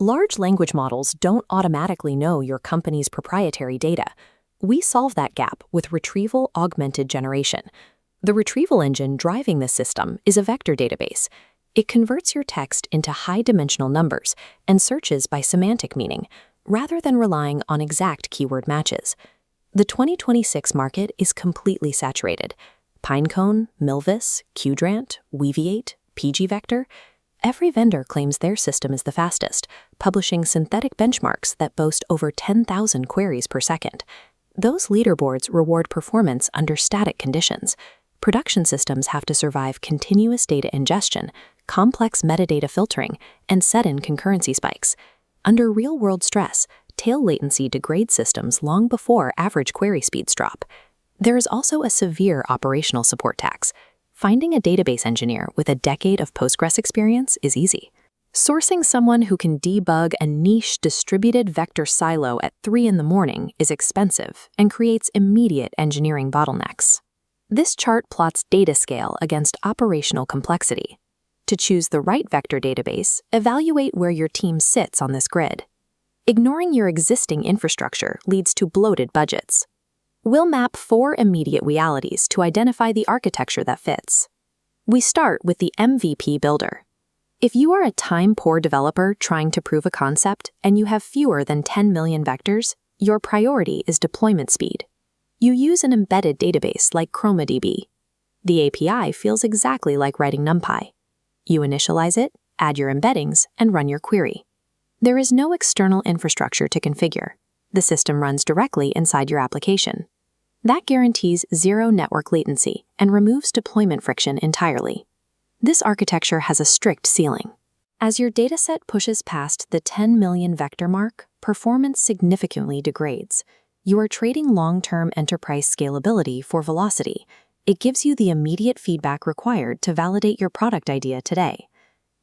Large language models don't automatically know your company's proprietary data. We solve that gap with retrieval-augmented generation. The retrieval engine driving this system is a vector database. It converts your text into high-dimensional numbers and searches by semantic meaning, rather than relying on exact keyword matches. The 2026 market is completely saturated. Pinecone, Milvus, Qdrant, Weaviate, pgvector. Every vendor claims their system is the fastest, publishing synthetic benchmarks that boast over 10,000 queries per second. Those leaderboards reward performance under static conditions. Production systems have to survive continuous data ingestion, complex metadata filtering, and set-in concurrency spikes. Under real-world stress, tail latency degrades systems long before average query speeds drop. There is also a severe operational support tax. Finding a database engineer with a decade of Postgres experience is easy. Sourcing someone who can debug a niche distributed vector silo at 3 in the morning is expensive and creates immediate engineering bottlenecks. This chart plots data scale against operational complexity. To choose the right vector database, evaluate where your team sits on this grid. Ignoring your existing infrastructure leads to bloated budgets. We'll map 4 immediate realities to identify the architecture that fits. We start with the MVP builder. If you are a time-poor developer trying to prove a concept and you have fewer than 10 million vectors, your priority is deployment speed. You use an embedded database like ChromaDB. The API feels exactly like writing NumPy. You initialize it, add your embeddings, and run your query. There is no external infrastructure to configure. The system runs directly inside your application. That guarantees zero network latency and removes deployment friction entirely. This architecture has a strict ceiling. As your dataset pushes past the 10 million vector mark, performance significantly degrades. You are trading long-term enterprise scalability for velocity. It gives you the immediate feedback required to validate your product idea today.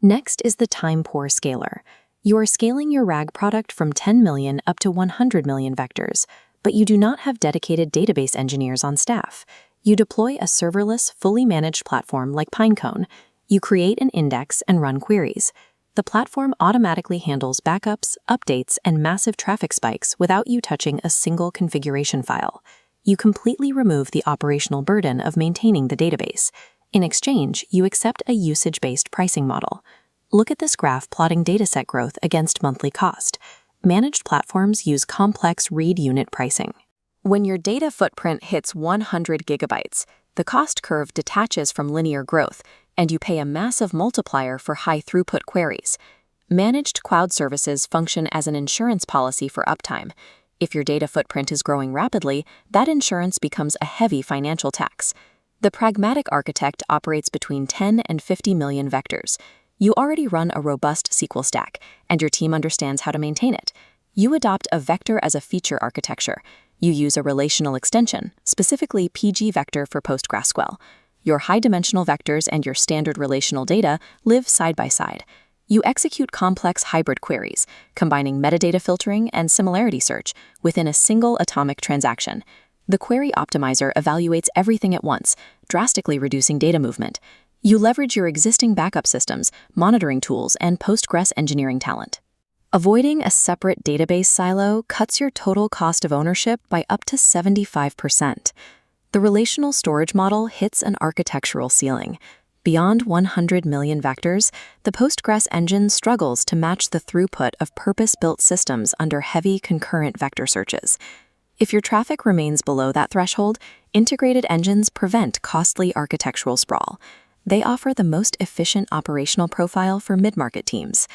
Next is the time-poor scaler. You are scaling your RAG product from 10 million up to 100 million vectors, but you do not have dedicated database engineers on staff. You deploy a serverless, fully managed platform like Pinecone. You create an index and run queries. The platform automatically handles backups, updates, and massive traffic spikes without you touching a single configuration file. You completely remove the operational burden of maintaining the database. In exchange, you accept a usage-based pricing model. Look at this graph plotting dataset growth against monthly cost. Managed platforms use complex read unit pricing. When your data footprint hits 100 gigabytes, the cost curve detaches from linear growth, and you pay a massive multiplier for high-throughput queries. Managed cloud services function as an insurance policy for uptime. If your data footprint is growing rapidly, that insurance becomes a heavy financial tax. The pragmatic architect operates between 10 and 50 million vectors. You already run a robust SQL stack, and your team understands how to maintain it. You adopt a vector as a feature architecture. You use a relational extension, specifically pgvector for PostgreSQL. Your high-dimensional vectors and your standard relational data live side by side. You execute complex hybrid queries, combining metadata filtering and similarity search within a single atomic transaction. The query optimizer evaluates everything at once, drastically reducing data movement. You leverage your existing backup systems, monitoring tools, and Postgres engineering talent. Avoiding a separate database silo cuts your total cost of ownership by up to 75%. The relational storage model hits an architectural ceiling. Beyond 100 million vectors, the Postgres engine struggles to match the throughput of purpose-built systems under heavy concurrent vector searches. If your traffic remains below that threshold, integrated engines prevent costly architectural sprawl. They offer the most efficient operational profile for mid-market teams.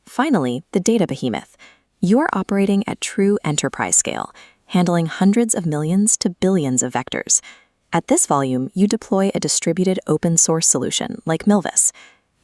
Finally, the data behemoth. You are operating at true enterprise scale, handling hundreds of millions to billions of vectors. At this volume, you deploy a distributed open-source solution like Milvus.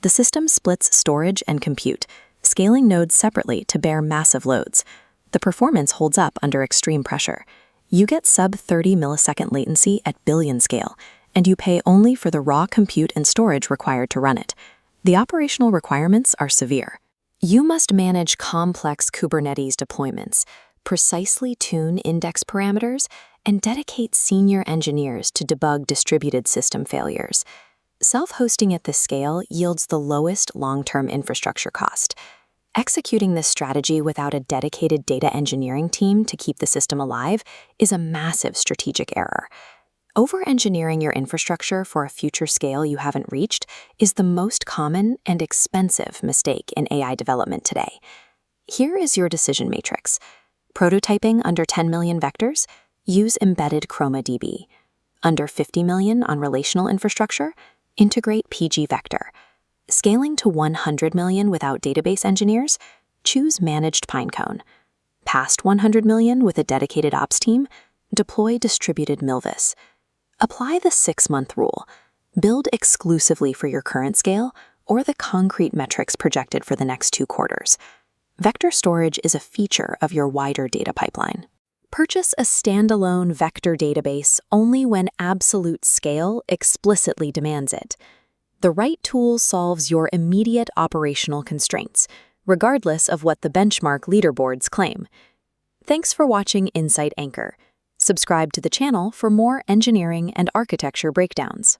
The system splits storage and compute, scaling nodes separately to bear massive loads. The performance holds up under extreme pressure. You get sub-30 millisecond latency at billion scale, and you pay only for the raw compute and storage required to run it. The operational requirements are severe. You must manage complex Kubernetes deployments, precisely tune index parameters, and dedicate senior engineers to debug distributed system failures. Self-hosting at this scale yields the lowest long-term infrastructure cost. Executing this strategy without a dedicated data engineering team to keep the system alive is a massive strategic error. Over-engineering your infrastructure for a future scale you haven't reached is the most common and expensive mistake in AI development today. Here is your decision matrix. Prototyping under 10 million vectors? Use embedded ChromaDB. Under 50 million on relational infrastructure? Integrate PG Vector. Scaling to 100 million without database engineers? Choose Managed Pinecone. Past 100 million with a dedicated ops team? Deploy Distributed Milvus. Apply the 6-month rule. Build exclusively for your current scale or the concrete metrics projected for the next 2 quarters. Vector storage is a feature of your wider data pipeline. Purchase a standalone vector database only when absolute scale explicitly demands it. The right tool solves your immediate operational constraints, regardless of what the benchmark leaderboards claim. Thanks for watching Insight Anchor. Subscribe to the channel for more engineering and architecture breakdowns.